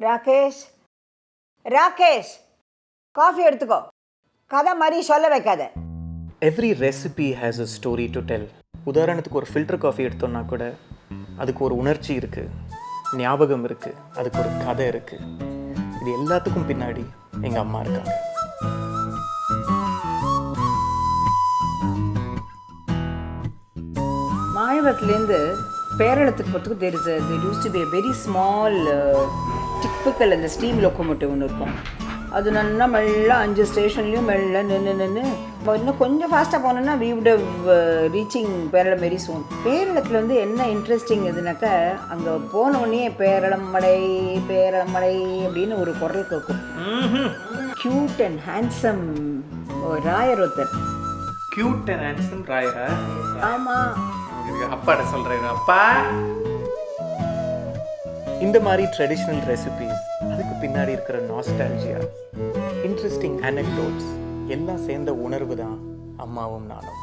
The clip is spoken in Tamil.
ராகேஷ், ராகேஷ், காஃபி எடுத்துக்கோ. கதை மாதிரி சொல்ல வைக்காத. Every recipe has a story to tell. உதாரணத்துக்கு ஒரு ஃபில்டர் காஃபி எடுத்தோன்னா கூட அதுக்கு ஒரு உணர்ச்சி இருக்குது, ஞாபகம் இருக்குது, அதுக்கு ஒரு கதை இருக்குது. இது எல்லாத்துக்கும் பின்னாடி எங்கள் அம்மா இருக்காங்க. மாயவரத்துலேருந்து பேரளத்துக்கு போகிறதுக்கு there used to be a very small typical அந்த ஸ்டீம் லொக்கோமோட்டிவ் ஒன்று இருக்கும். அது நல்லா மெல்ல 5 ஸ்டேஷன்லேயும் மெல்ல நின்று இன்னும் கொஞ்சம் ஃபாஸ்ட்டாக போனோன்னா we would have reaching Peralam very soon. பேரளத்தில் வந்து என்ன இன்ட்ரெஸ்டிங் எதுனாக்கா, அங்கே போனோடனே பேரளம் மடை அப்படின்னு ஒரு குரல் கேட்கும். க்யூட் அண்ட் ஹேண்ட்ஸம் ராயர் ஒருத்தர். Cute and handsome ராயரா? ஆமாம், அப்பாட்ட சொல்கிறேன். அப்பா, இந்த மாதிரி ட்ரெடிஷ்னல் ரெசிபீஸ், அதுக்கு பின்னாடி இருக்கிற நாஸ்டால்ஜியா, இன்ட்ரெஸ்டிங் அனெக்டோட்ஸ் எல்லாம் சேர்ந்த உணர்வு தான் அம்மாவும் நானும்.